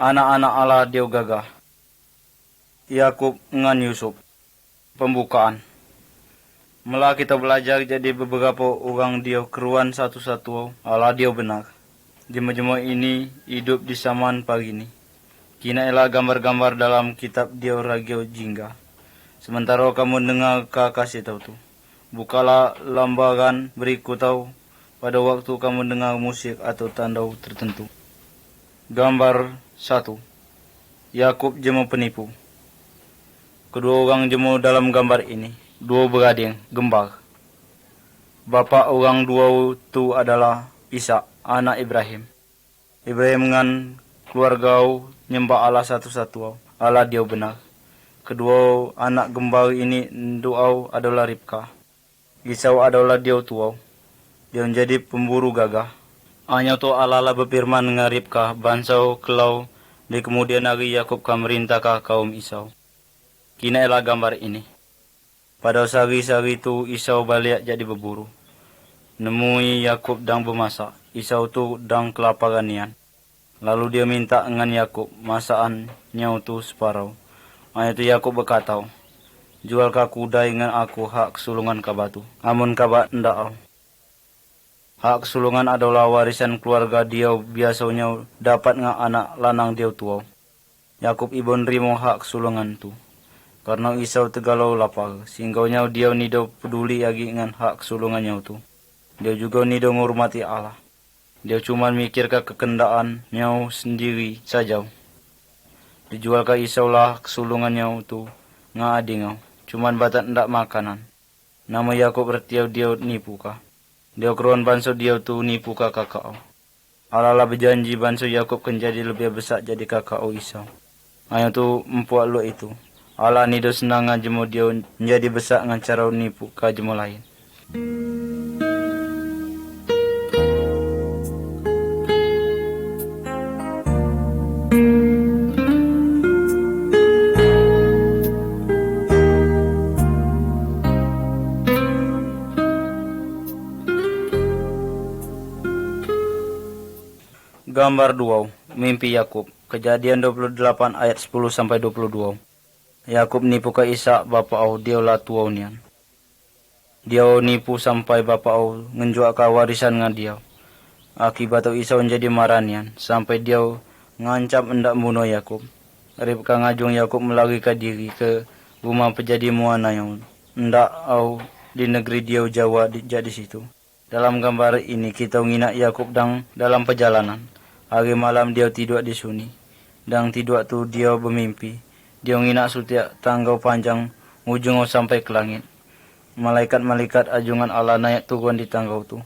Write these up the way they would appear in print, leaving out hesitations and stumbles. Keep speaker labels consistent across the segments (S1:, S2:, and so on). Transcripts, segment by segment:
S1: Anak-anak Allah Dio gagah. Yakub ngan Yusuf. Pembukaan. Mula kita belajar jadi beberapa orang Dio keruan satu-satu Allah Dio benar. Jema-jema ini hidup di zaman pagi ini. Kina ialah gambar-gambar dalam kitab Dio Ragio Jingga. Sementara kamu dengar kasih tahu tu. Bukalah lambaran berikut tahu pada waktu kamu dengar musik atau tanda tertentu. Gambar 1. Yakub jema penipu. Kedua orang jema dalam gambar ini, dua berading, gembar. Bapa orang dua itu adalah Ishak, anak Ibrahim. Ibrahim dengan keluarga nyembah Allah satu-satu, Allah Dia benar. Kedua anak gembar ini doa adalah Ribka. Isau adalah dia tua. Dia menjadi pemburu gagah. Hanya tu Allah berfirman dengan Ribka, bansau kelau di kemudian hari Yakub kan merintahkan kaum Isau. Kina ialah gambar ini. Pada sehari-hari itu Isau balik jadi berburu. Nemui Yakub dan bermasak. Isau tu dan kelaparan nian. Lalu dia minta dengan Yakub masakannya tu separuh. Hanya tu Yakub berkata, jual kuda dengan aku hak kesulungan kabatu. Amun kabat ndak au. Hak kesulungan adalah warisan keluarga dia biasanya dapat dengan anak lanang dia tua. Yakub ibon rimo hak kesulungan tu. Karena Isau tegalau lapar, sehingga dia nido peduli lagi dengan hak kesulungannya tu. Dia juga nido menghormati Allah. Dia cuma mikirkan kekendaannya sendiri saja. Dijualkan Isau lah kesulungannya tu ngadingau. Cuman batat ndak makanan. Nama Yakub berarti dia nipu kah. Dia keruan banso dia tu nipu kah kakak. Allah lah berjanji banso Yakub kan jadi lebih besar jadi kakak Isau. Hanya tu empuak lo itu. Allah ni do senang jemu dia menjadi besar dengan cara nipu kah jemu lain. Gambar 2. Mimpi Yakub. Kejadian 28 ayat 10 sampai 22. Yakub nipu ke Ishak bapa au dia lah tua nian. Dia nipu sampai bapa au ngenjuak ke warisan dengan dia. Akibat Isau menjadi marah nian sampai dia ngancam hendak bunuh Yakub. Ribka ngajung Yakub melarikan diri ke rumah penjadi muana yang hendak au di negeri dia Jawa di situ. Dalam gambar ini kita nginak Yakub dalam perjalanan. Hari malam dia tidur di suni. Dan tidur tu dia bermimpi. Dia nginak setiap tangga panjang ujung sampai ke langit. Malaikat-malaikat ajungan Allah naik turun di tangga tu.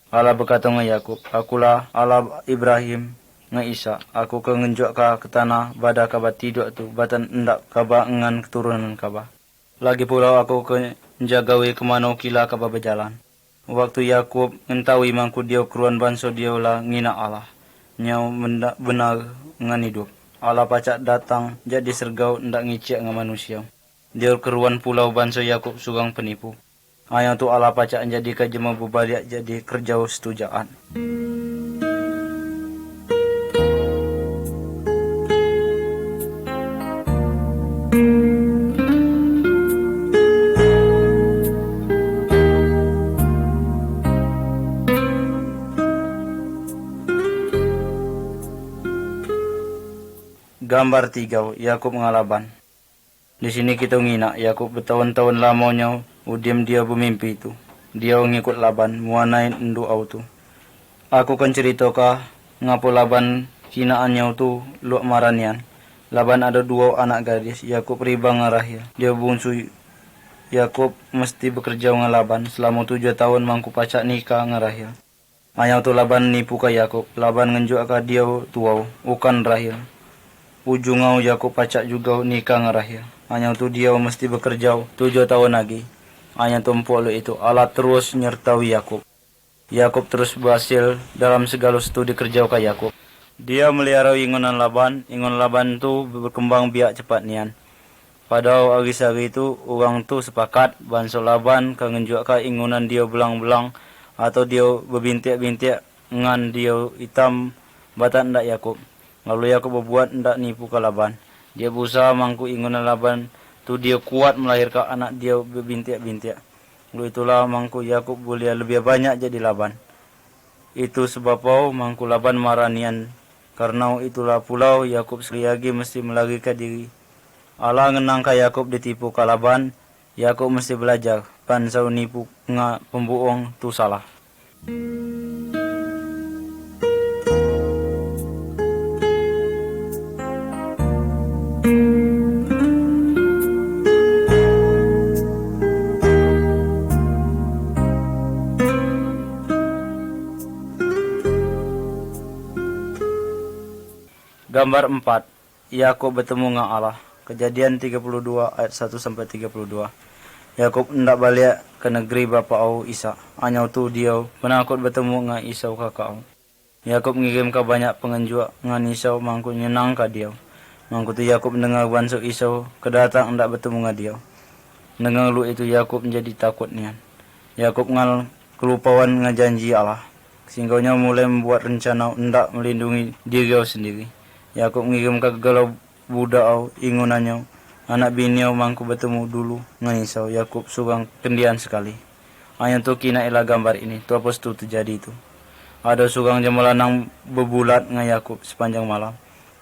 S1: Allah berkata dengan Yakub, akulah Allah Ibrahim dengan Ishak. Aku ke ngenjuk ke tanah pada kabar tidur tu. Batan endak kabar dengan keturunan kabar. Lagi pula aku ke menjagawi kemana kila kabar berjalan. Waktu Yakub ngentawi mangku dia keruan banso dia lah ngina Allah. Nyau benar dengan hidup. Allah pacak datang jadi sergau ndak ngicik dengan manusia. Dia keruan pulau banso Yakub sugang penipu. Hanya tu Allah pacak jadi kajema berbalik jadi kerja setujaan. Gambar 3. Yakub ngalaban. Di sini kita nginak Yakub bertahun-tahun lamanya udim dia bermimpi itu. Dia ngikut Laban muanain endu au tu. Aku kan cerita kah ngapo Laban kinaannya tu luak maranian. Laban ada dua anak gadis. Yakub riba dengan Rahel. Dia bungsu. Yakub mesti bekerja dengan Laban selama 7 tahun mangku pacak nikah dengan Rahel. Hanya tu Laban nipu ka Yakub. Laban ngenjuk ka dia tua bukan Rahel. Ujungau Yakub pacak juga nikah dengan Rahel. Hanya tu dia mesti bekerja 7 tahun lagi. Hanya tu empuk itu Allah terus nyertawi Yakub. Yakub terus berhasil dalam segala studi kerja ke Yakub. Dia melihara ingunan Laban tu berkembang biak cepat nian. Pada hari-hari itu orang tu sepakat banso Laban ke ngenjuk ke ingunan dia belang-belang atau dia berbintik-bintik dengan dia hitam batan ndak Yakub. Lalu Yakub berbuat ndak nipu ke Laban. Dia berusaha mangku ingunan Laban tu dia kuat melahirkan anak dia berbintik-bintik. Lalu itulah mangku Yakub boleh lebih banyak jadi Laban. Itu sebab mangku Laban maranian. Karena itulah pulau Yakub sekali lagi mesti melarikan diri. Allah ngenangka Yakub ditipu ke Laban. Yakub mesti belajar. Pansau nipu pembohong tu salah. Gambar 4. Yakub bertemu dengan Allah. Kejadian 32 ayat 1 sampai 32. Yakub hendak balik ke negeri bapa au Ishak. Hanya tu dia penakut bertemu dengan Esau kakak au. Yakub mengirim ke banyak pengenjua dengan Esau mangku nyenang ke dia. Mangku tu Yakub mendengar bangsa Esau kedatang hendak bertemu dengan dia. Dengar lu itu Yakub menjadi takut nian. Yakub ngal kelupauan dengan janji Allah. Singgahnya mulai membuat rencana hendak melindungi diri sendiri. Yakub mengirim ke galau budak au ingunannya. Anak biniau mangku bertemu dulu dengan Esau. Yakub surang kendian sekali. Hanya tu kina ilah gambar ini. Tu apa tu terjadi itu. Ada surang jemalanang berbulat dengan Yakub sepanjang malam.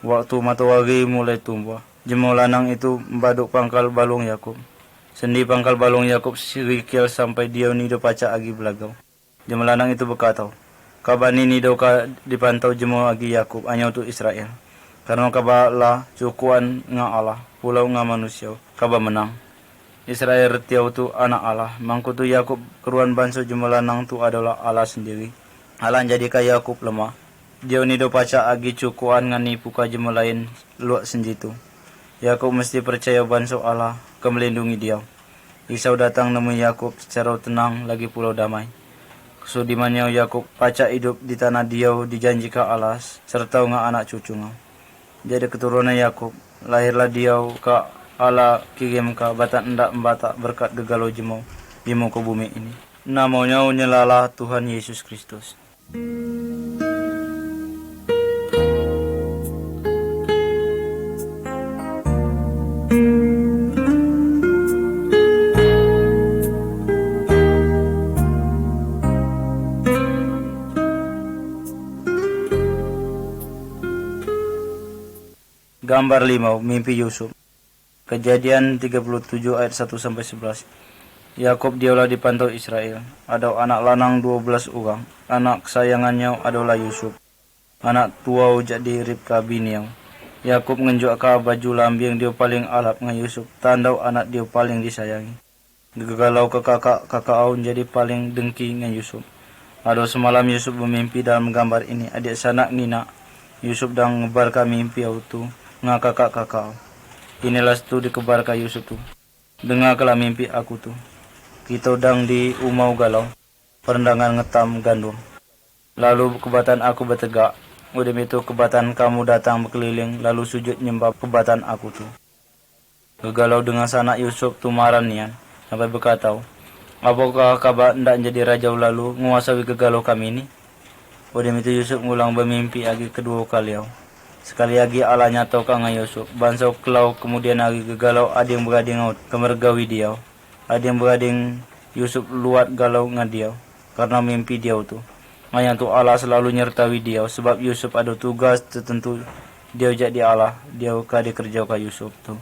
S1: Waktu matahari mulai tumbuh. Jemalanang itu membaduk pangkal balung Yakub. Sendi pangkal balung Yakub sirikil sampai dia nido pacak agi belagau. Jemalanang itu berkata, kabar ni nido ka dipantau jemaah agi Yakub hanya untuk Israel. Karena kabarlah cukuan dengan Allah, pulau dengan manusia, kabar menang. Israel retiau tu anak Allah, mangku tu Yakub keruan bangsa jemalanang tu adalah Allah sendiri. Allah jadikan Yakub lemah. Dia ni do pacak agi cukuan dengan nipu ka jemaah lain luak senjitu. Yakub mesti percaya bangsa Allah ke melindungi dia. Esau datang nemu Yakub secara tenang lagi pulau damai. Kesudimannya Yakub pacak hidup di tanah dia dijanjikan Allah serta dengan anak cucunya. Jadi keturunan Yakub, lahirlah dia ke Allah kirim ke batan endak membatak berkat gegalau jemau di muka bumi ini. Namanya nyelalah Tuhan Yesus Kristus. Gambar 5. Mimpi Yusuf. Kejadian 37 ayat 1 sampai 11. Yakub dialah dipantau Israel. Ada anak lanang 12 orang. Anak kesayangannya adalah Yusuf. Anak tua jadi Ribka biniau. Yakub ngenjuk ke baju lambing dia paling alap dengan Yusuf. Tandau anak dia paling disayangi. Gegalau ke kakak au jadi paling dengki dengan Yusuf. Ada semalam Yusuf bermimpi dalam gambar ini. Adik sanak Nina. Yusuf dan ngebarkan mimpi au tu. Nga kakak. Inilah tu dikebarkan Yusuf tu. Dengarlah mimpi aku tu. Kita dang di umau galau. Perendangan ngetam gandum. Lalu kebatan aku bertegak. Udah itu kebatan kamu datang berkeliling. Lalu sujud nyembah kebatan aku tu. Gegalau dengan sanak Yusuf tu marah nian. Sampai berkata, apakah kabar ndak jadi raja lalu menguasai gegalau kami ini? Udah itu Yusuf ngulang bermimpi lagi kedua kali. Sekali lagi Allah nyatakan dengan Yusuf. Bangsa kelau kemudian hari gegalau ada yang berading kemergawi dia. Ada yang berading Yusuf luat galau dengan dia. Karena mimpi dia tu. Hanya tu Allah selalu nyertawi dia. Sebab Yusuf ada tugas tertentu. Dia jadi Allah. Dia kadi kerja ke Yusuf tu.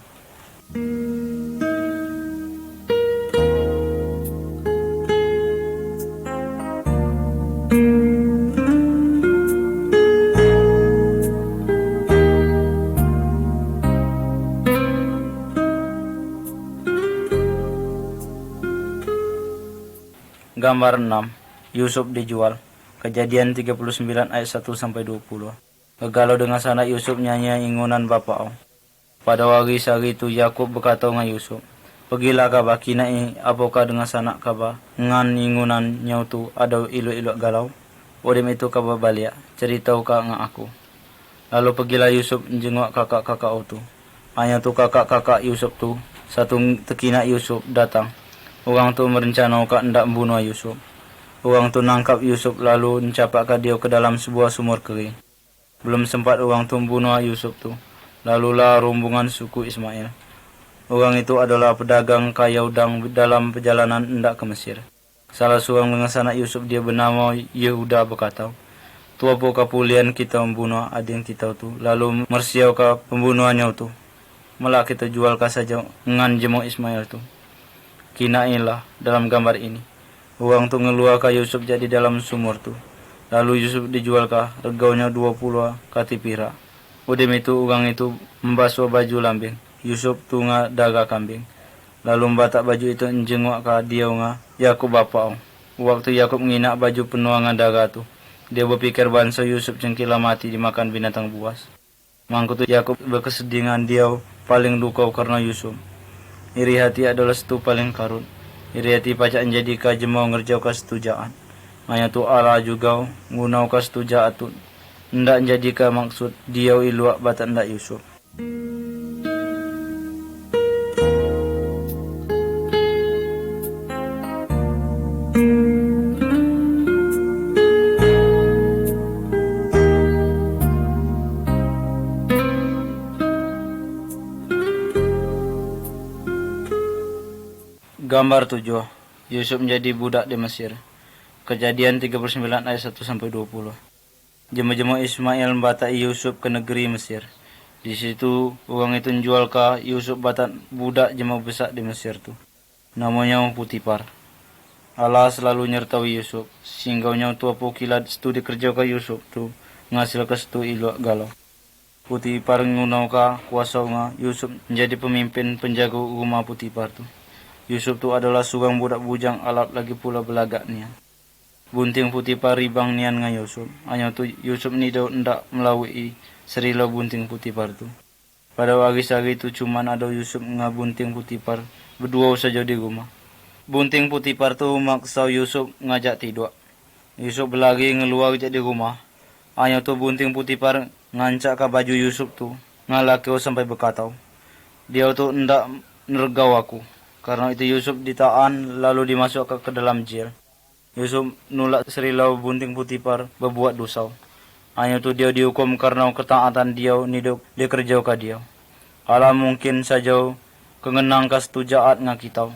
S1: Gambar 6. Yusuf dijual. Kejadian 39 ayat 1 sampai 20. Gegalau dengan sanak Yusuf nyanyi ingunan bapa. Pada hari sehari itu Yakub berkata dengan Yusuf, pergilah kaba kina apakah dengan sanak kaba ngan ingunan nyau tu ada iluk-iluk galau. Odem itu kaba balik cerita ka dengan aku. Lalu pergilah Yusuf menjenguk kakak-kakak tu. Hanya tu kakak-kakak Yusuf tu satu tekina Yusuf datang. Orang tu merencanakan hendak membunuh Yusuf. Orang tu nangkap Yusuf lalu mencapakkan dia ke dalam sebuah sumur kering. Belum sempat orang tu membunuh Yusuf tu, lalulah rombongan suku Ismail. Orang itu adalah pedagang kayu udang dalam perjalanan hendak ke Mesir. Salah seorang dengan sanak Yusuf, dia bernama Yehuda, berkata, "Tu apa kapulian kita membunuh adik kita tu, lalu mersiau ke pembunuhannya tu. Malah kita jual ka saja ngan jemo Ismail tu." Kinailah dalam gambar ini. Orang tu ngeluar ke Yusuf jadi dalam sumur tu. Lalu Yusuf dijual ke regaunya 20 katipira. Udem itu orang itu membasuh baju lambing. Yusuf tu daga kambing. Lalu membatak baju itu njengok ka dia Yakub bapa. Waktu Yakub nginak baju penuh dengan daga tu, dia berpikir bangsa Yusuf cengkila mati dimakan binatang buas. Mangku tu Yakub berkesedingan dia paling duka karena Yusuf. Iri hati adalah setu paling karut. Iri hati pacak menjadi ka jemau ngerjau ka setujaan. Hanya tu Allah juga ngunau ka setujaan tu. Ndak jadi ka maksud dia iluak batak ndak Yusuf. Gambar 7. Yusuf menjadi budak di Mesir. Kejadian 39 ayat 1-20. Jema-jema Ismail membatai Yusuf ke negeri Mesir. Di situ orang itu menjual ke Yusuf batak budak jema besar di Mesir tu. Namanya Putipar. Allah selalu nyertawi Yusuf. Singgaunya tu apa kilat studi kerja ke Yusuf tu ngasil ke setu iluak galau. Putipar ngunau ka kuasa Yusuf menjadi pemimpin penjaga rumah Putipar tu. Yusuf tu adalah seorang budak bujang alap lagi pula belagak nian. Bunting Putipar ribang nian dengan Yusuf. Hanya tu Yusuf ni ndak melalui serila bunting Putipar tu. Pada hari-hari tu cuman ada Yusuf dengan bunting Putipar berdua saja di rumah. Bunting Putipar tu maksa Yusuf ngajak tidur. Yusuf berlari ngeluar jadi rumah. Hanya tu bunting Putipar ngancak ke baju Yusuf tu. Ngalakio sampai berkata, "Dia tu ndak nergau aku." Karena itu Yusuf ditahan lalu dimasukkan ke dalam jail. Yusuf nolak serilau bunting Putipar berbuat dosa. Hanya itu dia dihukum karena ketaatan dia niduk dia kerja ke dia. Allah mungkin saja kengenang ka setujaat nga kita.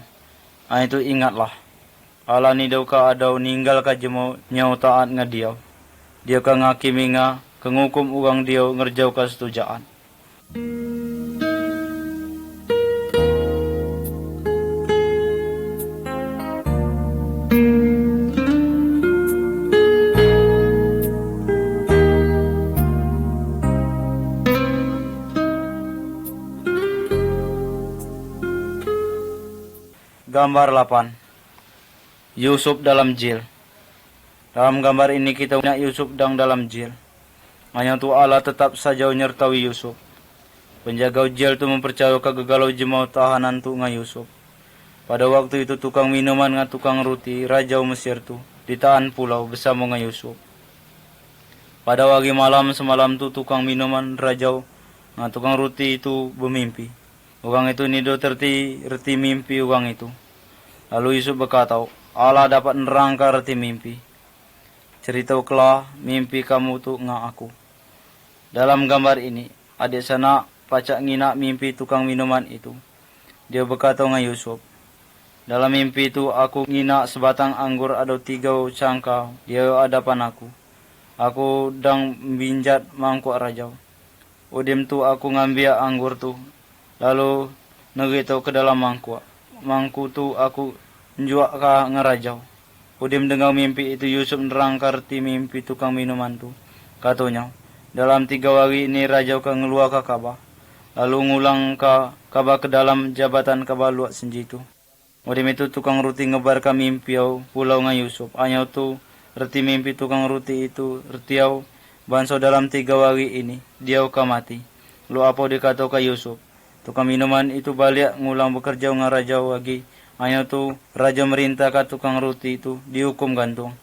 S1: Hanya itu ingatlah. Allah niduk ka adau ninggal ka jemo nyau taat nga dia. Dia ka ngakimi nga kengukum uang dia ngerjau ka setujaat. Gambar 8. Yusuf dalam jail. Dalam gambar ini kita lihat Yusuf dalam jail. Hanya tu Allah tetap saja menyertai Yusuf. Penjaga jail tu mempercayai kegagalau jemau tahanan tu dengan Yusuf. Pada waktu itu tukang minuman dengan tukang roti Raja Mesir tu ditahan pulau bersama dengan Yusuf. Pada pagi malam semalam tu tukang minuman Raja dengan tukang roti itu bermimpi. Orang itu nido reti mimpi orang itu. Lalu Yusuf berkata, Allah dapat nerangkan reti mimpi. Ceritakanlah mimpi kamu tu dengan aku. Dalam gambar ini, adik sanak pacak nginak mimpi tukang minuman itu. Dia berkata dengan Yusuf, dalam mimpi itu aku nginak sebatang anggur ada 3 cangkau di hadapan aku. Aku dang binjat mangkuk raja. Udim tu aku ngambil anggur tu, lalu negeri ke dalam mangkuk. Mangku tu aku njuak ka ngerajau. Udim dengar mimpi itu Yusuf nerangkan reti mimpi tukang minuman tu. Katanya, dalam 3 hari ini rajau ka ngeluar ka Kabah. Lalu ngulang ka Kabah ke dalam jabatan Kabah luat senjitu. Udim itu tukang roti ngebar ka mimpi pulau nga Yusuf. Hanya tu reti mimpi tukang roti itu retiau banso dalam 3 hari ini dia ka mati. Lu apa dikata ka Yusuf? Tukang minuman itu balik ngulang bekerja dengan raja lagi. Hanya tu raja merintah ke tukang roti itu dihukum gantung.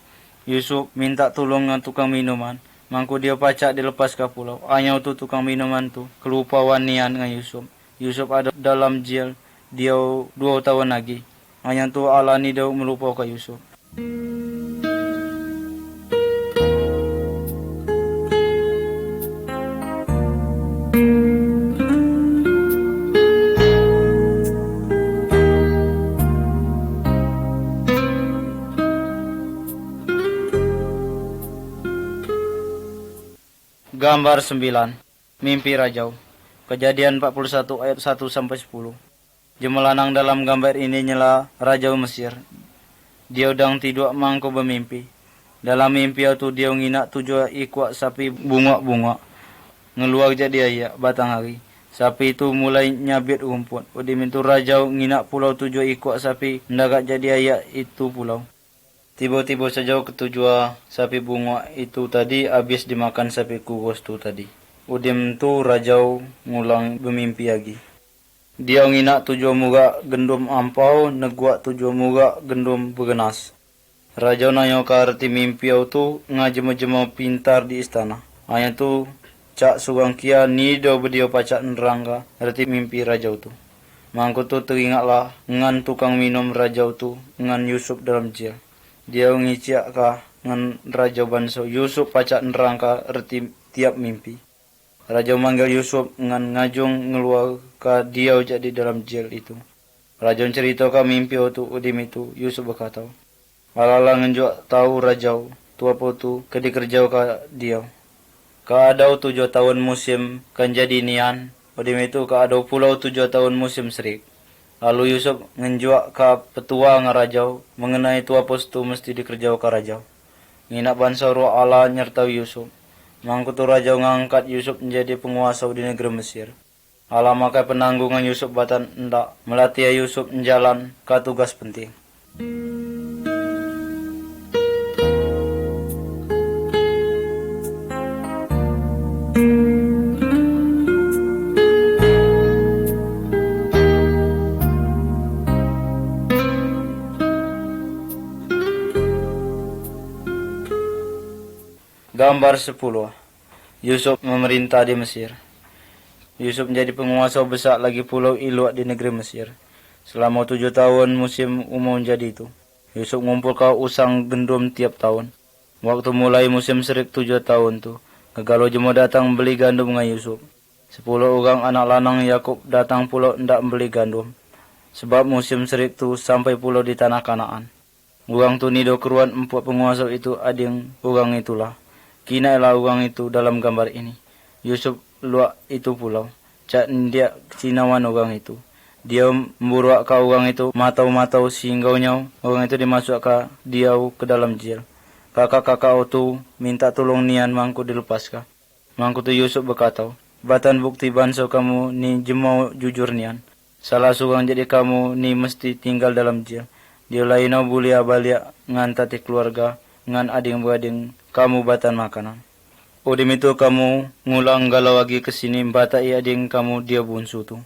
S1: Yusuf minta tolong dengan tukang minuman. Mangku dia pacak dilepas ke pulau. Hanya tu tukang minuman tu kelupaan nian dengan Yusuf. Yusuf ada dalam jail dia 2 tahun lagi. Hanya tu Allah ni dia melupa ke Yusuf. Gambar 9. Mimpi Rajau. Kejadian 41 ayat 1 sampai 10. Jemelanang dalam gambar ini nyela Rajau Mesir. Dia udang tidur mangko bermimpi. Dalam mimpi itu dia ngina 7 ikut sapi bunga-bunga. Ngeluar jadi ayak batang hari. Sapi itu mulai nyabit rumput. Udim itu Rajau ngina pulau 7 ikut sapi ndagat jadi ayak itu pulau. Tiba-tiba saja ketujuh sapi bunga itu tadi habis dimakan sapi kurus tu tadi. Udim tu Rajau ngulang bermimpi lagi. Dia ngina 7 muka gendum ampau, neguak 7 muka gendum bergenas. Rajau nanya ke arti mimpi tu ngajema-jema pintar di istana. Hanya tu cak sugang kia ni do bedio pacak nerangga arti mimpi Rajau tu. Mangko tu teringatlah ngan tukang minum Rajau tu ngan Yusuf dalam jil. Dia ngiciak ka ngan Rajau banso Yusuf pacak nerangka arti tiap mimpi. Rajau manggil Yusuf ngan ngajung ngeluar ka dia jadi dalam jil itu. Rajau cerita ka mimpi tu udim itu Yusuf berkata, alala ngenjuk tahu Rajau tu apa tu kedikerjau ka dia. Ka adau 7 tahun musim kan jadi nian, udim itu ka adau pulau 7 tahun musim serik. Lalu Yusuf ngenjuak ka petua ngarajau mengenai tua pos tu mesti dikerjau ka Rajau. Nginak bansa roh Allah nyertai Yusuf. Mangkutu Rajau ngangkat Yusuf menjadi penguasa di negeri Mesir. Allah makai penanggungan Yusuf batan endak melatih Yusuf menjalan ka tugas penting. Gambar 10. Yusuf memerintah di Mesir. Yusuf menjadi penguasa besar lagi pulau Iluak di negeri Mesir. Selama 7 tahun musim umum jadi itu. Yusuf ngumpul kau usang gendum tiap tahun. Waktu mulai musim serik 7 tahun tu, Ngegalo jemo datang beli gandum dengan Yusuf. 10 orang anak lanang Yakub datang pulau ndak beli gandum. Sebab musim serik tu sampai pulau di tanah Kanaan. Orang tu nido keruan 4 penguasa itu ading orang itulah. Kinailah orang itu dalam gambar ini. Yusuf luak itu pulau. Cak dia cinawan orang itu. Dia memburuak ke orang itu matau-matau singgaunya. Orang itu dimasuk ke dia ke dalam jil. Kakak-kakak itu minta tolong nian mangku dilepaskan. Mangku tu Yusuf berkata, batan bukti banso kamu ni jemau jujur nian. Salah seorang jadi kamu ni mesti tinggal dalam jil. Dia lainau bulia balik ngan tati keluarga ngan ading-bading kamu batan makanan. Udim itu kamu ngulang galau lagi kesini batai ading kamu dia bunsu tu.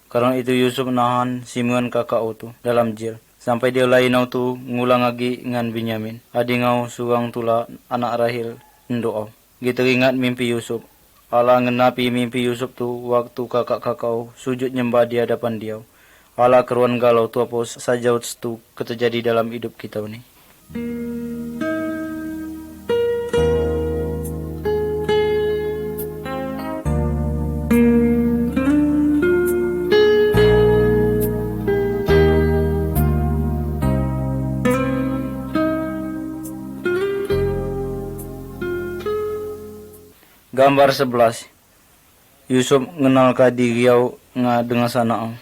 S1: Karena itu Yusuf nahan Simeon kakak tu dalam jil. Sampai dia lainau tu ngulang lagi ngan Binyamin. Adingau sugang tula anak Rahil ndoau. Gitu ingat mimpi Yusuf. Allah ngenapi mimpi Yusuf tu waktu kakak-kakau sujud nyembah di hadapan dia. Allah keruan galau tu apa saja tu terjadi dalam hidup kita ni. Gambar 11. Yusuf mengenal ka diriau nga dengan sanaan.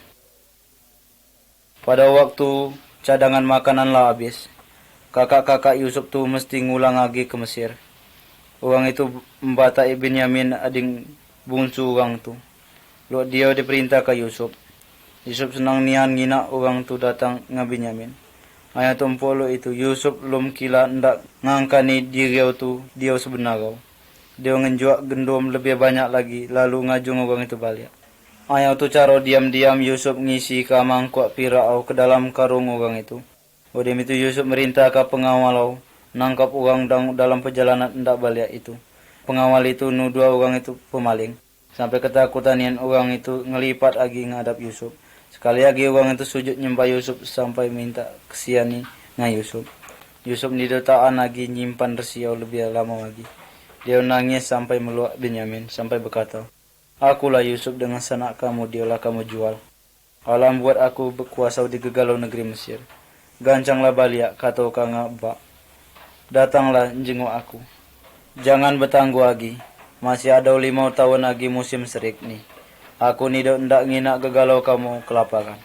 S1: Pada waktu cadangan makanan lah habis. Kakak-kakak Yusuf tu mesti ngulang lagi ke Mesir. Orang itu membatai Benyamin ading bungsu orang tu. Lalu dia diperintah ke Yusuf. Yusuf senang nian ngina orang tu datang nga Benyamin. Hanya tumpolo itu Yusuf lum kila ndak ngangkani diriau tu dia sebenarnya. Dia ngenjuak gendum lebih banyak lagi, lalu ngajung orang itu balik. Ayah tu cara diam-diam Yusuf ngisi ke mangkuk pirau ke dalam karung orang itu. Udim itu Yusuf merintah ke pengawal nangkap orang dalam perjalanan ndak balik itu. Pengawal itu nuduh orang itu pemaling. Sampai ketakutan yang orang itu ngelipat lagi ngadap Yusuf. Sekali lagi orang itu sujud nyembah Yusuf sampai minta kesiani dengan Yusuf. Yusuf nidotaan lagi nyimpan resiau lebih lama lagi. Dia nangis sampai meluak Benyamin, sampai berkata, akulah Yusuf dengan sanak kamu, dialah kamu jual. Allah buat aku berkuasa di gegalau negeri Mesir. Gancanglah balik, kata kang bak. Datanglah jenguk aku. Jangan bertangguh lagi. Masih ada 5 tahun lagi musim serik nih. Aku ni ndak ngina gegalau kamu kelaparan.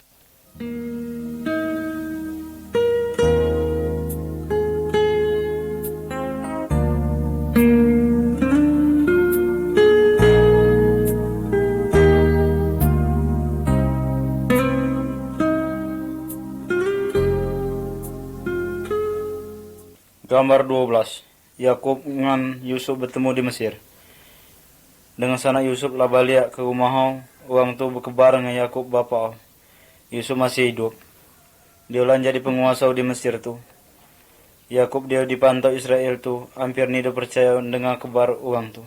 S1: Gambar 12. Yakub ngan Yusuf bertemu di Mesir. Dengan sana Yusuf lah balik ke rumah orang tu berkebar dengan Yakub bapa. Yusuf masih hidup. Dia ulang jadi penguasa di Mesir tu. Yakub dia dipantau Israel tu, hampir ni dia percaya dengan kebar orang tu.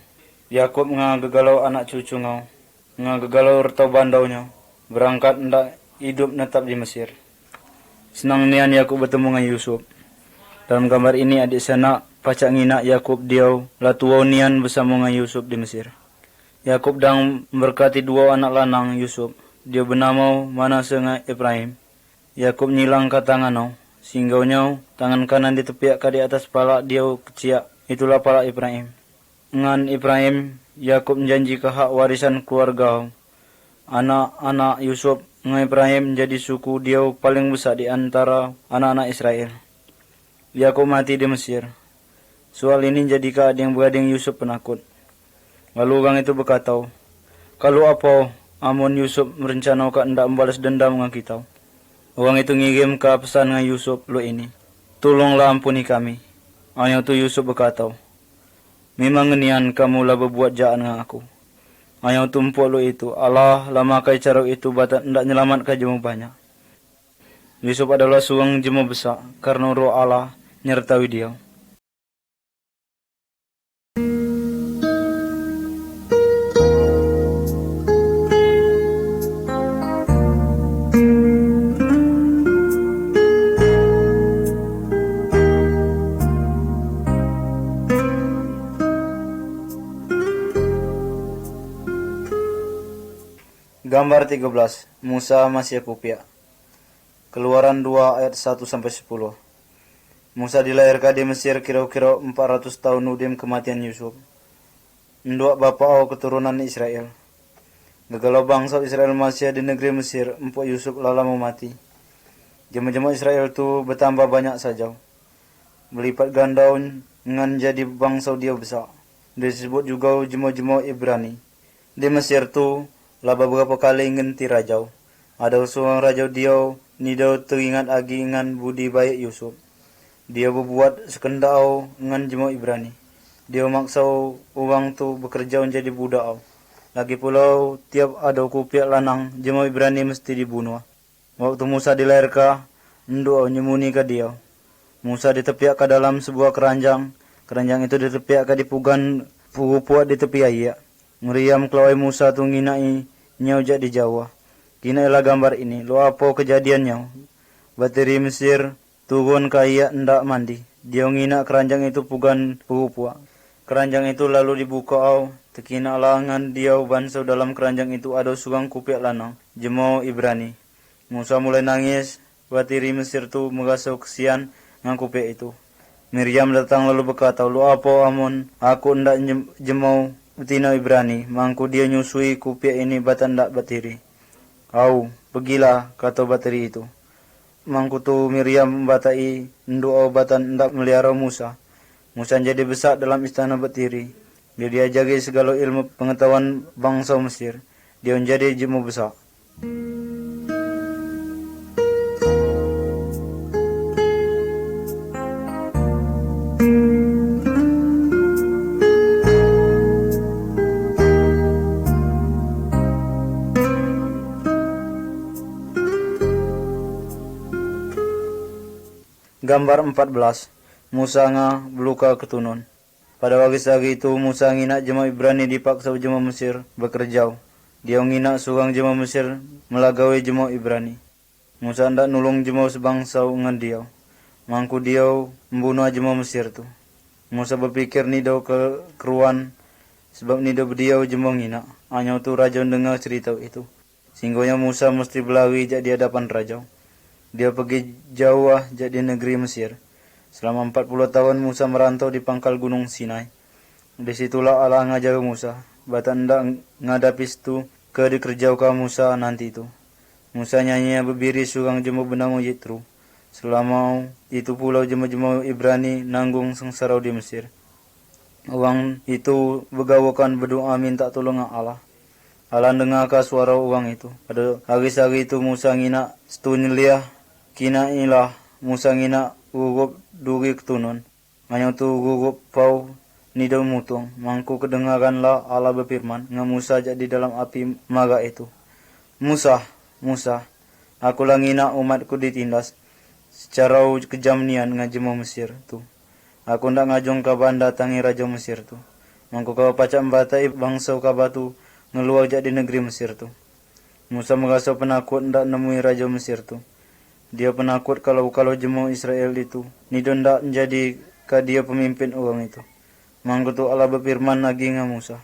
S1: Yakub ngegalau anak cucu ngau, ngegalau retau bandaunya, berangkat ndak hidup netap di Mesir. Senang nian Yakub bertemu dengan Yusuf. Dalam gambar ini adik sanak pacak ngina Yakub diau latuau nian bersama dengan Yusuf di Mesir. Yakub dang memberkati 2 anak lanang Yusuf. Dia bernama Manase dengan Ibrahim. Yakub nyilang ke tangan singgaunya tangan kanan ditepiak di atas pala dia keciak. Itulah pala Ibrahim. Ngan Ibrahim Yakub menjanji ke hak warisan keluarga. Anak-anak Yusuf ngan Ibrahim jadi suku dia paling besar di antara anak-anak Israel. Yakub mati di Mesir. Soal ini jadi keading-berading Yusuf penakut. Lalu orang itu berkata, kalau apa Amon Yusuf merencanakan hendak membalas dendam dengan kita. Orang itu ngirim ke pesan dengan Yusuf lo ini. Tolonglah ampuni kami. Hanya tu Yusuf berkata, memang ngenian kamu lah berbuat jahat dengan aku. Hanya tu empuk lo itu, Allah lama kai cara itu batat hendak nyelamatkan jemu banyak. Yusuf adalah seorang jemu besar karena roh Allah nyertai dia. Gambar 13. Musa masih kupia. Keluaran 2 ayat 1-10. Musa dilahirkan di Mesir kira-kira 400 tahun udim kematian Yusuf. Ndua bapa keturunan Israel. Gegalau bangsa Israel masih di negeri Mesir, empuk Yusuf lala mati. Jemaah-jemaah Israel tu bertambah banyak saja. Melipat gandaun dengan jadi bangsa dia besar. Disebut juga jemaah-jemaah Ibrani. Di Mesir tu lah beberapa kali ngenti rajau. Ada seorang rajau dia nidau teringat lagi dengan budi baik Yusuf. Dia berbuat sekendau dengan jemaah Ibrani. Dia maksa orang tu bekerja menjadi budak. Lagi pula tiap ada kupiak lanang jemaah Ibrani mesti dibunuh. Waktu Musa dilahirkan, nduk nyemuni ke dia. Musa ditepiak ke dalam sebuah keranjang. Keranjang itu ditepiak ke dipugan puak di tepi air. Meriam kelawai Musa tu nginai nyaujak di Jawa. Kinailah gambar ini. Lo apa kejadiannya? Bateri Mesir turun ke air ndak mandi. Dia ngina keranjang itu pugan puak. Keranjang itu lalu dibuka tekina langan dia bansa dalam keranjang itu ada seorang kupiak lanang. Jemaah Ibrani. Musa mulai nangis. Bateri Mesir tu merasa kesian dengan kupiak itu. Miriam datang lalu berkata, lo apa Amon? Aku ndak jemaah betina Ibrani, mangku dia nyusui kupiak ini batan ndak bateri. Pergilah, kata bateri itu. Mangku tu Miriam batai ndu batan ndak melihara Musa. Musa jadi besar dalam istana bateri. Dia diajari segala ilmu pengetahuan bangsa Mesir. Dia menjadi jemu besar. Gambar 14. Musa beluka ketunun. Pada hari itu Musa nginak jemaah Ibrani dipaksa jemaah Mesir bekerja. Dia nginak seorang jemaah Mesir melagawi jemaah Ibrani. Musa hendak nulung jemaah sebangsa dengan dia. Mangku dia membunuh jemaah Mesir tu. Musa berpikir nido keruan sebab nido beliau jemaah nginak. Hanya tu raja dengar cerita itu. Sehingga Musa mesti berlari di hadapan raja. Dia pergi jauh jadi negeri Mesir. Selama 40 tahun Musa merantau di pangkal gunung Sinai. Disitulah Allah ngajar Musa. Bata ndak ngadapi tu ke dikerjau ka Musa nanti itu. Musa nyanyi berdiri surang jemu benang Yitro. Selama itu pulau jemu-jemu Ibrani nanggung sengsara di Mesir. Orang itu begawakan berdoa minta tolong Allah. Allah dengar ka suara orang itu. Pada hari-hari itu Musa ngina setunyeliah kina ilah Musa ngina gugup duri ketunun. Hanya tu gugup pau nidau mutung. Mangku kedengaranlah Allah berfirman dengan Musa jadi dalam api maga itu. Musa, Musa, aku langina umatku ditindas secara kejam nian ngajemu Mesir tu. Aku ndak ngajong kaban datangi raja Mesir tu. Mangku kau pacak membatai bangsa kabatu ngeluar jadi negeri Mesir tu. Musa merasa penakut ndak nemui raja Mesir tu. Dia penakut kalau jemu Israel itu. Nido ndak menjadi ka dia pemimpin orang itu. Mangku tu Allah berfirman lagi dengan Musa.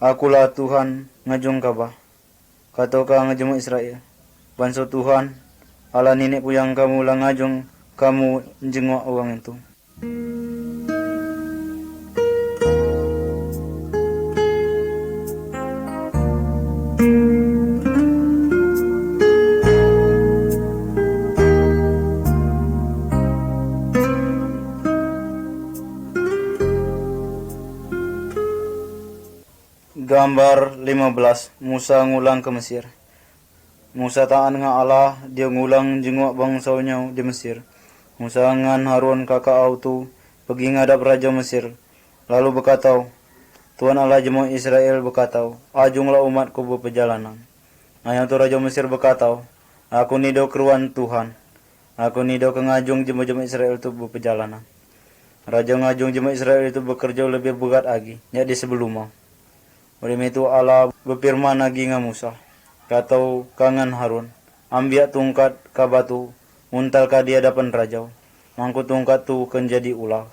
S1: Akulah Tuhan ngajong kabah. Kata kau ngajemu Israel. Bangsa Tuhan, Allah nenek puyang kamu lah ngajong kamu jenguk orang itu. Gambar 15. Musa ngulang ke Mesir. Musa taat dengan Allah, dia ngulang jenguk bangsanya di Mesir. Musa dengan Harun kakak autu pergi ngadap raja Mesir. Lalu berkata, Tuhan Allah jemu Israel berkata, ajunglah umatku berperjalanan. Hanya tu raja Mesir berkata, aku nido keruan Tuhan. Aku nido kengajung jemu Israel itu berperjalanan. Raja ngajung jemu Israel itu bekerja lebih berat lagi, jadi sebelumnya. Oleh itu Allah berfirman lagi dengan Musa. Kata kangen Harun, ambil tungkat ka batu, untal ka di hadapan raja. Mangku tungkat tu kan jadi ular.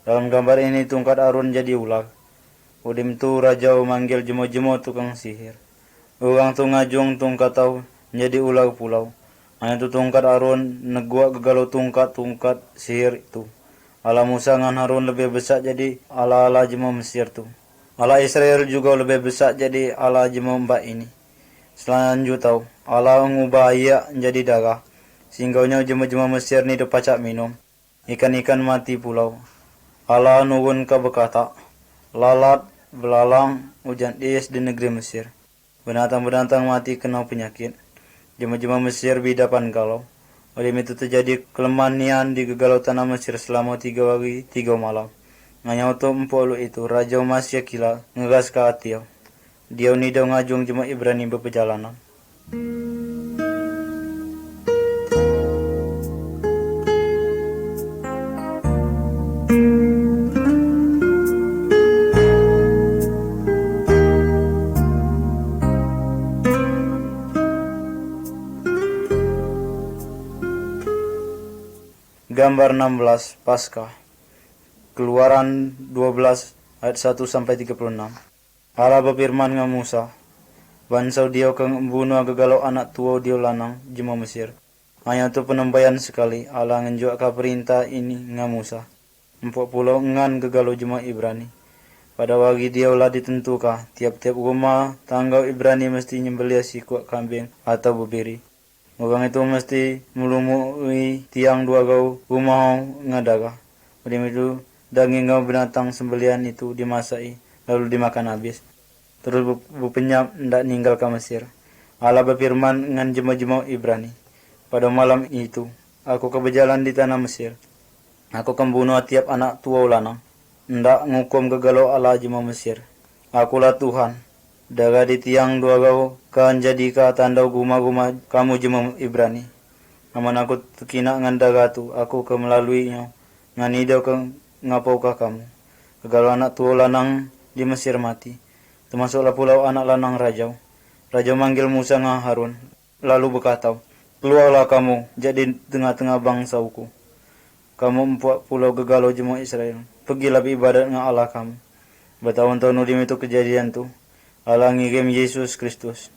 S1: Dalam gambar ini tungkat Harun jadi ular. Oleh itu raja memanggil jemo-jemo tukang sihir. Orang tu ngajung tungkat tau jadi ular pulau. Hanya tu tungkat Harun neguak gegalau tungkat sihir itu. Allah Musa dengan Harun lebih besar jadi Allah jemo Mesir tu. Allah Israel juga lebih besar jadi Allah jema mbak ini. Selanjutnya Allah mengubah air menjadi darah. Sehingganya jema-jema Mesir ni dipacak minum. Ikan-ikan mati pulau. Allah nurun ke berkata, lalat, belalang, hujan es di negeri Mesir. Binatang-binatang mati kena penyakit. Jema-jema Mesir bidapan galau. Oleh itu terjadi kelemahan di gegalau tanah Mesir selama 3 hari 3 malam. Nganya untuk empolu itu, Raja Masya kila, ngegas ke hati. Dia nido ngajung jemaah Ibrani berperjalanan. Gambar 16, Paskah. Keluaran 12 ayat 1 sampai 36. Allah berfirman dengan Musa, bansau dia kang membunuh gegalau anak tua dia lanang jema Mesir. Hanya tu penembaian sekali Allah ngenjuk ka perintah ini dengan Musa. 40 ngan gegalau jema Ibrani. Pada wagi dia lah ditentukan tiap-tiap rumah tangga Ibrani mesti nyembelih sikut kambing atau bebiri. Orang itu mesti melumui tiang 2 gau rumah ngadaga. Oleh itu daging binatang sembelian itu dimasai, lalu dimakan habis. Terus berpenyap hendak ninggal ke Mesir. Allah berfirman dengan jema-jema Ibrani. Pada malam itu, aku berjalan di tanah Mesir. Aku akan bunuh tiap anak tua lanang. Hendak ngukum gegalau Allah jema Mesir. Akulah Tuhan. Daga di tiang 2 gau, kan jadi ka tanda guma-guma kamu jema Ibrani. Aman aku tekina ngan daga tu, aku ke melaluinya. Ngan idau ke ngapaukah kamu? Gegalau anak tua lanang di Mesir mati. Termasuklah pulau anak lanang raja. Raja manggil Musa dengan Harun. Lalu berkata, keluarlah kamu jadi tengah-tengah bangsauku. Kamu membuat pulau gegalau jemaah Israel. Pergilah beribadat dengan Allah kamu. Bertahun-tahun itu kejadian tu. Allah ngirim Yesus Kristus.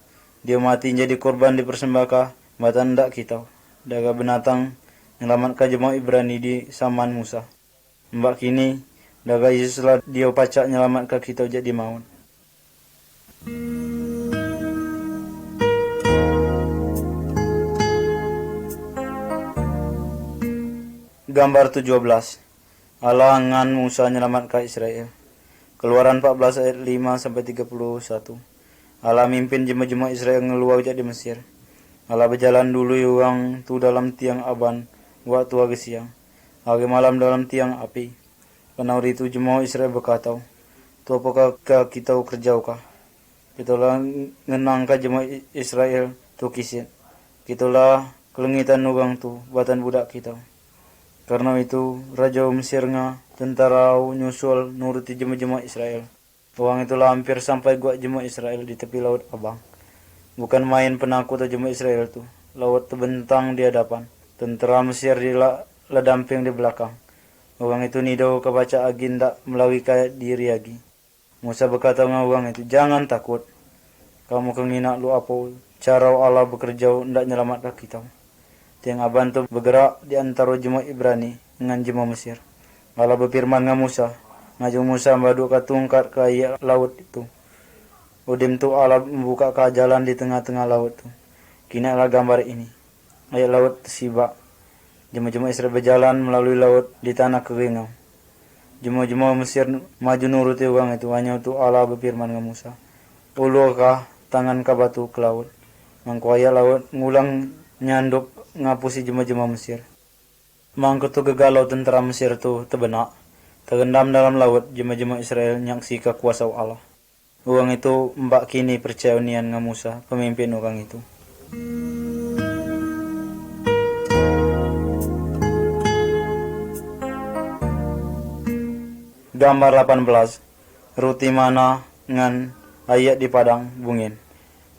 S1: Dia mati jadi korban dipersembahkan. Batan ndak kita. Daga binatang yang lamatkan jemaah Ibrani di zaman Musa. Mbak kini Daga Yesus lah dia pacak nyelamat ke kita jadi maut. Gambar 17. Allah ngan Musa nyelamat ke Israel. Keluaran 14 ayat 5 sampai 31. Allah mimpin jemaah Israel ngeluar jadi Mesir. Allah berjalan dulu orang tu dalam tiang aban waktu agi siang. Agi malam dalam tiang api. Kenau itu jemaah Israel berkata, tu apakah kita kerjaukah? Itulah ngenangka jemaah Israel tu kisit. Itulah kelengitan orang tu batan budak kita. Karena itu Raja Mesir nga tentara nyusul nuruti jemaah Israel. Orang itulah hampir sampai gua jemaah Israel di tepi laut abang. Bukan main penakut jemaah Israel tu. Laut terbentang di hadapan. Tentara Mesir damping di belakang. Orang itu nidau kebaca agin tak melalui kaya diri lagi. Musa berkata dengan orang itu, jangan takut. Kamu kengina lu apa cara Allah bekerja ndak nyelamatkan kita. Tiang aban tu bergerak di antara jemaah Ibrani dengan jemaah Mesir. Allah berfirman dengan Musa. Ngaju Musa membaduk ke tungkat ke air laut itu. Udim tu Allah membuka ke jalan di tengah-tengah laut tu. Kini adalah gambar ini. Air laut tersibak. Jemaah Israel berjalan melalui laut di tanah kering. Jemaah Mesir maju nuruti orang itu. Hanya itu Allah berfirman dengan Musa. Ulurkah tangan ke batu ke laut. Mangku air laut ngulang nyanduk ngapusi jemaah Mesir. Mangku tu gegalau tentara Mesir tu terbenak. Terendam dalam laut jemaah Israel nyaksi kekuasaan Allah. Orang itu mbak kini percaya nian dengan Musa, pemimpin orang itu. Gambar 18. Ruti mana ngan ayat di padang bungin.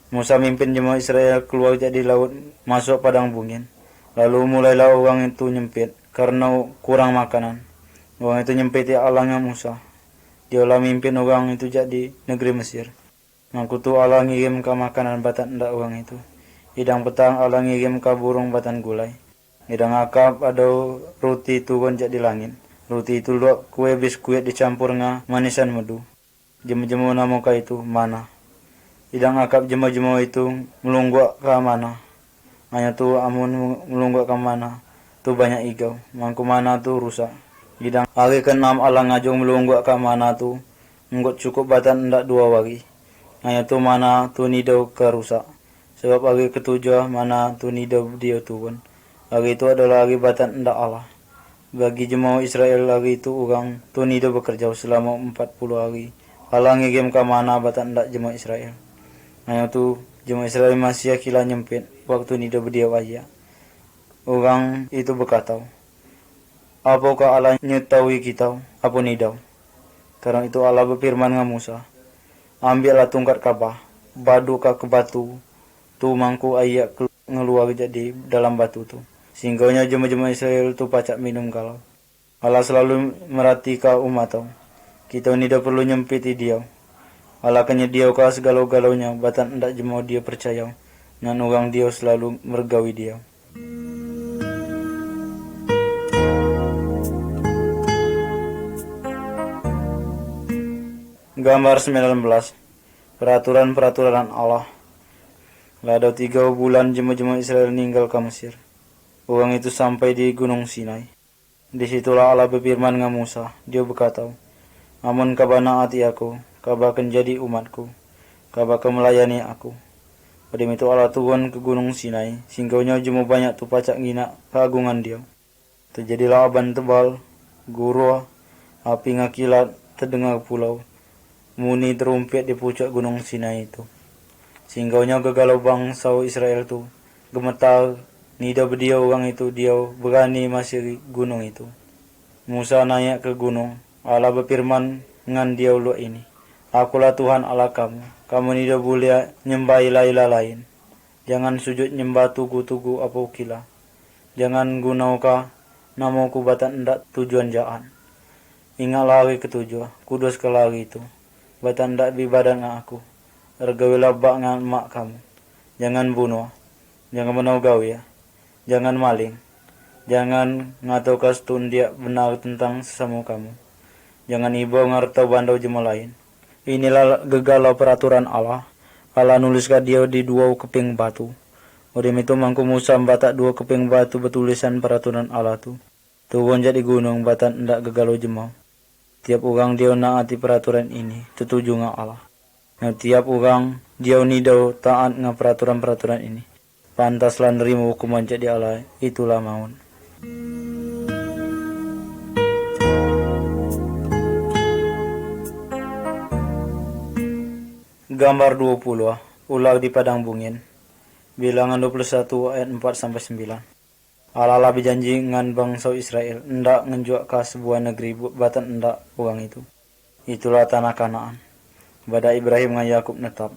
S1: Musa mimpin jemaah Israel keluar dari laut masuk padang bungin. Lalu mulailah orang itu nyempit karena kurang makanan. Orang itu nyempiti Allahnya Musa. Dialah mimpin orang itu jadi negeri Mesir. Ngaku tu Allah ngirim ke makanan batan ndak orang itu. Hidang petang Allah ngirim ke burung batan gulai. Hidang akap ada roti turun jadi langit. Roti itu luak kue biskuit dicampur dengan manisan madu. Jema-jema nama ka itu mana. Hidang akap jema-jema itu melunggak ke mana. Hanya tu amun melunggak ke mana. Tu banyak igau. Mangku mana tu rusak. Hidang hari ke-6 Allah ngajung melunggak ke mana tu. Nggot cukup batan ndak 2 wagi. Hanya tu mana tu nidau ke rusak. Sebab hari ke-7 mana tu nidau dia turun. Hari itu adalah hari batan ndak Allah. Bagi jemaah Israel hari itu orang tu nidau bekerja selama 40 hari. Allah ngirim ke mana batan ndak jemaah Israel. Hanya tu jemaah Israel masih kila nyempit waktu nidau berdia wajah. Orang itu berkata, apakah Allah nyetahui kita apa nidau? Karena itu Allah berfirman dengan Musa, ambillah tungkat kabah, badu ke batu, tu mangku ayak ngeluar jadi dalam batu tu. Singgahnya jemaah Israel tu pacak minum kalau. Allah selalu merhati ka umat tau. Kita nidau perlu nyempiti dia. Allah kenyedia ka segala-galaunya, batan ndak jemaah dia percaya. Dan orang dia selalu mergawi dia. Gambar 19. Peraturan-peraturan Allah. Ada 3 bulan jemaah Israel meninggal ke Mesir. Orang itu sampai di Gunung Sinai. Disitulah Allah berfirman dengan Musa. Dia berkata, amun kabana hati aku, kabakan jadi umatku, kabakan melayani aku. Pada itu Allah turun ke Gunung Sinai. Singgahnya jemaah banyak tu pacak ngina keagungan dia. Terjadilah aban tebal, gurua, api ngakilat terdengar pulau. Muni terumpet di puncak Gunung Sinai itu. Singgahnya gegalau bangsa Israel tu. Gemetar, nida berdia orang itu, dia berani masih gunung itu. Musa naik ke gunung. Allah berfirman dengan dia ulu ini. Akulah Tuhan Allah kamu. Kamu nida boleh nyembah ilah-ilah lain. Jangan sujud nyembah tugu-tugu apa ukila. Jangan gunauka namaku batan ndak tujuan jahat. Ingatlah hari ke-7, kudus ke hari itu. Batan ndak bibadan dengan aku. Ergawilah bak dengan mak kamu. Jangan bunuh. Jangan menogau ya. Jangan maling. Jangan ngatakan stun dia benar tentang sesama kamu. Jangan ibu ngartau bandau jema lain. Inilah gegalau peraturan Allah. Allah nuliskan dia di dua keping batu. Udim itu mangku Musa batak dua keping batu betulisan peraturan Allah tu. Tuwon jadi gunung batan ndak gegalau jemau. Tiap orang dia naati peraturan ini, tetuju nga Allah. Nah, tiap orang dia nidau taat nga peraturan-peraturan ini. Pantaslah nerima hukuman jadi Allah, itulah maun. Gambar 20, ular di padang bungin. Bilangan 21 ayat 4-9. Allah lah berjanji ngan bangsa Israel, ndak ngenjuak ke sebuah negeri batan ndak uang itu. Itulah tanah Kanaan. Bada Ibrahim ngan Yakub netap.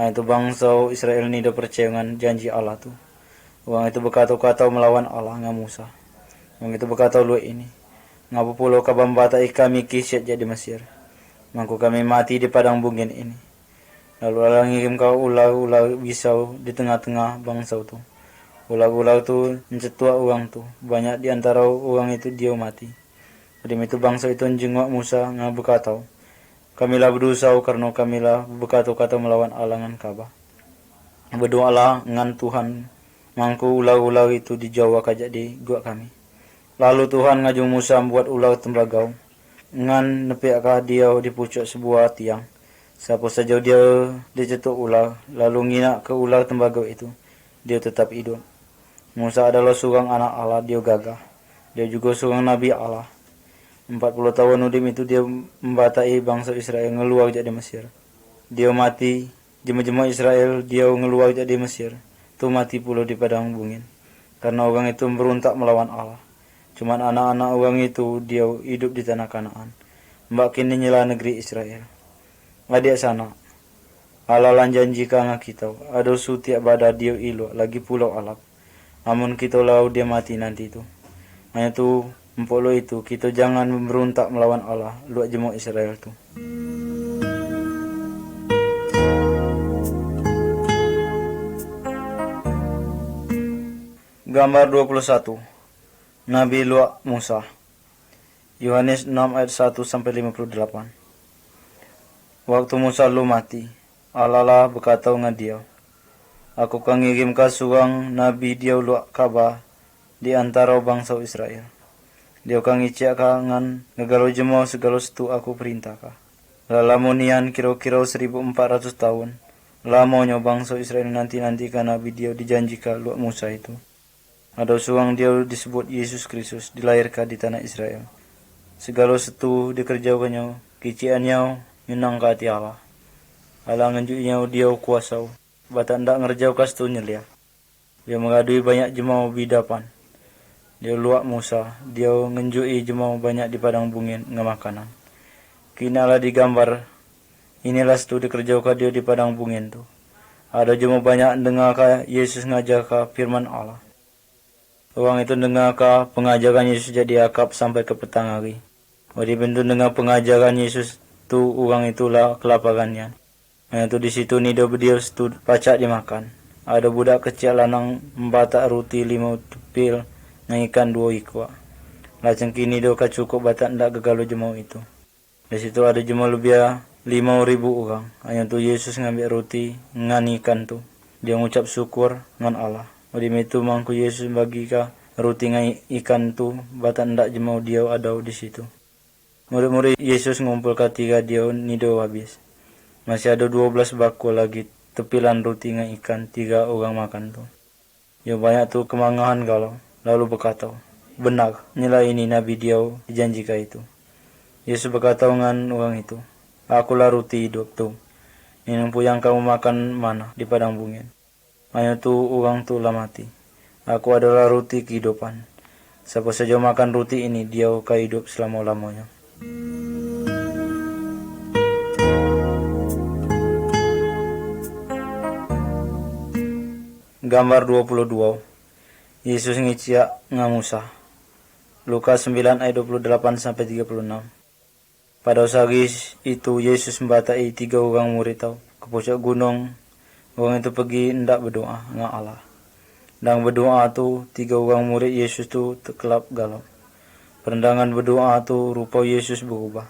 S1: Nah, itu bangsa Israel ni dah percaya ngan janji Allah tu. Uang itu berkata-kata melawan Allah ngan Musa. Uang itu berkata lu ini. Ngapu pulau kabam bata kami kisyat jadi Mesir. Mangku kami mati di padang bungin ini. Lalu Allah ngirim kau ular-ular bisau di tengah-tengah bangsa tu. Ular-ular tu mencetua orang tu. Banyak di antara orang itu dia mati. Pada itu bangsa itu jenguk Musa nga berkata, kamilah berusaha karena kamilah berkata-kata melawan Allah ngan Ka'bah. Berdoalah ngan Tuhan mangku ular-ular itu dijauh kajak di gua kami. Lalu Tuhan ngajung Musa buat ular tembagau. Ngan nepiakah dia di pucuk sebuah tiang. Siapa saja dia dicetuk ular, lalu nginak ke ular tembagau itu, dia tetap hidup. Musa adalah seorang anak Allah, dia gagah. Dia juga seorang nabi Allah. 40 tahun udim itu dia membatai bangsa Israel ngeluar dari Mesir. Dia mati, jema-jema Israel dia ngeluar dari Mesir. Tu mati pula di padang bungin. Karena orang itu berontak melawan Allah. Cuman anak-anak orang itu dia hidup di tanah Kanaan. Mbak kini nyela negeri Israel. Adik sana, Allah lan janji kanga kita, ada sutiap bada dia ilo, lagi pulau alap. Amun kita lau dia mati nanti itu. Hanya tu, empok lo itu, kita jangan memberontak melawan Allah, luak jemuk Israel tu. Gambar 21, Nabi luak Musa. Yohanes 6 ayat 1-58. Waktu Musa lu mati, Allah lah berkata dengan dia, aku kan ngirim ke seorang nabi dia luak Ka'bah di antara bangsa Israel. Dia kan ngicik ngan ngegalo jemau segala setu aku perintah ka. Lalamonian kira-kira 1400 tahun. Lamonyo bangsa Israel nanti-nanti kan nabi dia dijanjikan luak Musa itu. Ada seorang dia disebut Yesus Kristus dilahirkan di tanah Israel. Segala setu dikerjakannya, kiciannya nyunang ke hati Allah. Allah ngenjuknya dia kuasa. Bata ndak ngerjau kastunya dia. Dia mengadui banyak jemau bidapan. Dia luak Musa. Dia ngenjui jemau banyak di padang bungin ngemakanan. Kinalah digambar. Inilah setu dikerjau ke dia di padang bungin tu. Ada jemau banyak dengar ke Yesus ngajar ke firman Allah. Orang itu dengar ke pengajaran Yesus jadi akap sampai ke petang hari. Wadi bentuk dengar pengajaran Yesus tu orang itulah kelaparannya. Itu di situ nido berdiri situ pacak dimakan. Ada budak kecil lanang membatak roti 5 tepil dan ikan 2 ikwa. Laceng kini do cukup batak ndak gegalo jemau itu. Di situ ada jemau lebih 5.000 orang. Hanya tu Yesus ngambil roti ngan ikan tu. Dia ngucap syukur ngan Allah. Odi itu mangku Yesus bagi ka roti ngan ikan tu batak ndak jemau dia ada di situ. Murid-murid Yesus ngumpul ketiga dia nido habis. Masih ada 12 bakul lagi tepilan roti dengan ikan 3 orang makan tu. Ya banyak tu kemangahan galau. Lalu berkata, benar, nilai ini Nabi dia dijanjikan itu. Yesus berkata dengan orang itu, akulah roti hidup tu. Ini yang kamu makan mana di padang bungin. Hanya tu orang tu lah mati. Aku adalah roti kehidupan. Siapa saja makan roti ini dia akan hidup selama-lamanya. Gambar 22. Yesus ngiciak nga Musa. Lukas 9 ayat 28-36. Pada hari itu Yesus membatai 3 orang murid tau ke puncak gunung. Orang itu pergi hendak berdoa nga Allah. Dan berdoa tu 3 orang murid Yesus tu terkelap galau. Perendangan berdoa tu rupa Yesus berubah.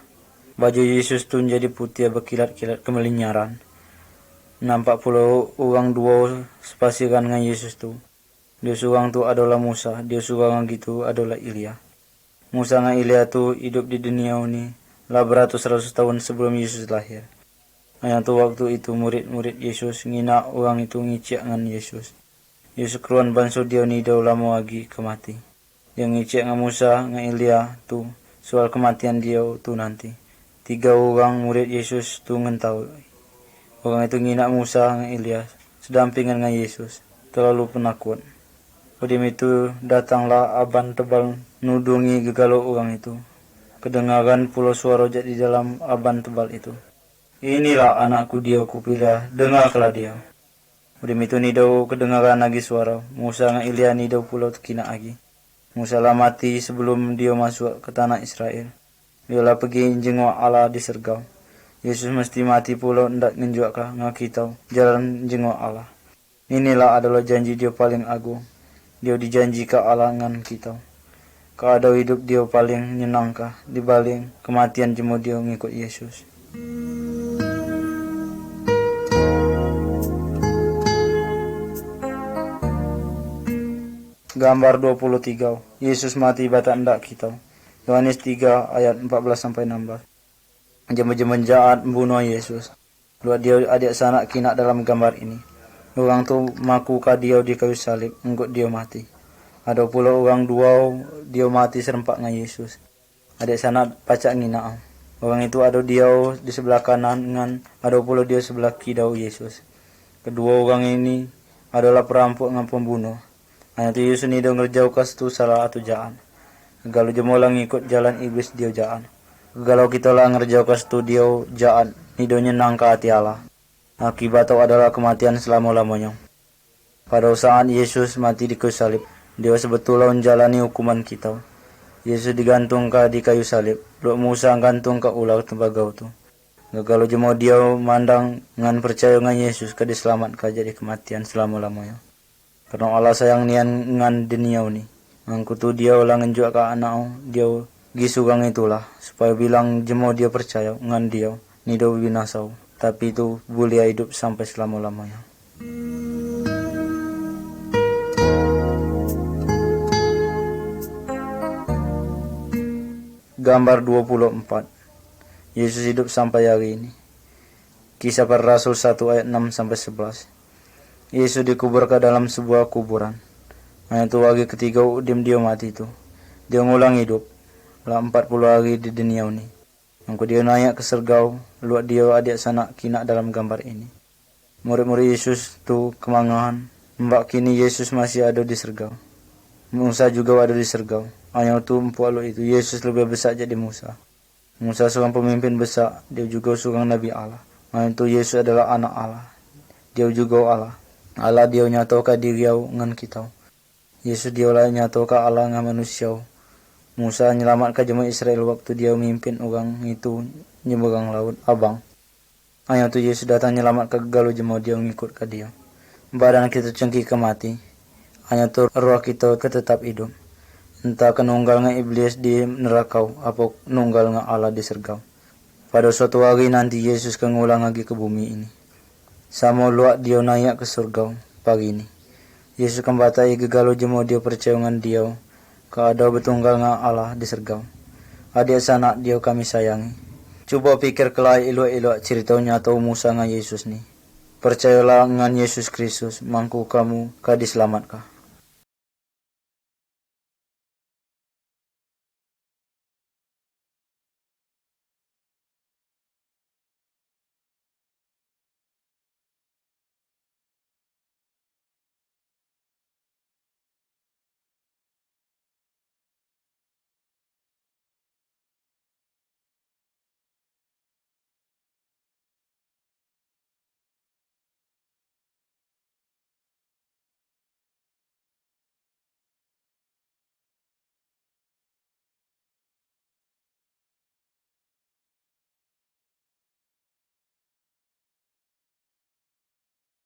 S1: Baju Yesus tu jadi putih berkilat-kilat kemelinyaran. Nampak pula orang dua sepasiran dengan Yesus tu. Dia seorang tu adalah Musa, dia seorang gitu adalah Ilya. Musa dengan Ilya tu hidup di dunia ini lah beratus-ratus tahun sebelum Yesus lahir. Hanya tu waktu itu murid-murid Yesus ngina orang itu ngicik dengan Yesus. Yesus keruan bangsa dia ni dah lama lagi kemati. Dia ngicik dengan Musa dengan Ilya tu soal kematian dia tu nanti. 3 orang murid Yesus tu ngentau. Orang itu ngina Musa dengan Ilya sedampingan dengan Yesus. Terlalu penakut. Pada itu datanglah aban tebal nudungi gegalau orang itu. Kedengaran pula suara di dalam aban tebal itu. Inilah anakku dia kupilih, dengarlah dia. Pada itu nidau kedengaran lagi suara. Musa dengan Ilya nidau pula kina lagi. Musa lah mati sebelum dia masuk ke tanah Israel. Dia lah pergi jenguk Allah di Sergau. Yesus mesti mati pula hendak menunjukkan dengan kita jalan jenguk Allah. Inilah adalah janji dia paling agung. Dia dijanji ke Allah dengan kita. Keadaan hidup dia paling nyenangkah dibanding kematian jemu dia mengikut Yesus. Gambar 23. Yesus mati bata ndak kita. Yohanes 3 ayat 14-16. Jema-jema jahat membunuh Yesus. Luat dia adik sanak kinak dalam gambar ini. Orang tu maku ka dia di kayu salib, engkut dia mati. Ada pula orang dua dia mati serempak dengan Yesus. Adik sanak pacak ngina. Orang itu ada dia di sebelah kanan dengan ada pula dia sebelah kiri Yesus. Kedua orang ini adalah perampok dengan pembunuh. Hanya tu Yesus ni dia ngerjau kas tu salah atau jahat. Kalau jemolang ikut jalan iblis dia jahat. Kalau kita lah ngerjau kas tu dia jahat, ni dia nyenang ke hati Allah. Akibat itu adalah kematian selama-lamanya. Pada saat Yesus mati di kayu salib, dia sebetulnya menjalani hukuman kita. Yesus digantungkan di kayu salib. Luk Musa gantung ke ular tembagau tu. Kalau jemo dia mandang dengan percaya dengan Yesus ke diselamatkan jadi kematian selama-lamanya. Karena Allah sayang nian dengan dunia ni. Angku tu dia ulang ngenjuk ke anak dia gisugang itulah supaya bilang jemo dia percaya dengan dia ni do binasa. Tapi itu boleh hidup sampai selama-lamanya. Gambar 24. Yesus hidup sampai hari ini. Kisah para Rasul 1 ayat 6-11. Yesus dikubur ke dalam sebuah kuburan. Hanya itu hari ketiga dia mati itu. Dia ngulang hidup. Lah 40 hari di dunia ini. Angku dia naik ke Sergau, luat dia adik sanak kinak dalam gambar ini. Murid-murid Yesus tu kemangahan. Mbak kini Yesus masih ada di Sergau. Musa juga ada di Sergau. Hanya tu empuak lu itu Yesus lebih besar jadi Musa. Musa seorang pemimpin besar, dia juga seorang Nabi Allah. Hanya tu Yesus adalah anak Allah. Dia juga Allah. Allah dia nyatakan diri dengan kita. Yesus dia lah nyatakan Allah dengan manusia. Musa menyelamatkan jemaah Israel waktu dia memimpin orang itu nyeberang laut Abang. Hanya tu Yesus datang menyelamatkan galau jemaah dia mengikut ke dia. Badan kita cengki ke mati. Hanya tu roh kita tetap hidup. Entah kenunggal dengan iblis di neraka apa nunggal dengan Allah di Sergau. Pada suatu hari nanti Yesus akan ngulang lagi ke bumi ini. Sama luak dia naik ke surga pagi ini. Yesus akan batai gegalau jemaah dia percaya dengan dia. Keadaan bertunggal dengan Allah di Sergau. Adik sanak dia kami sayangi. Cuba pikir kelai elok-elok ceritanya atau Musa dengan Yesus ni. Percayalah dengan Yesus Kristus, mangku kamu diselamatkan.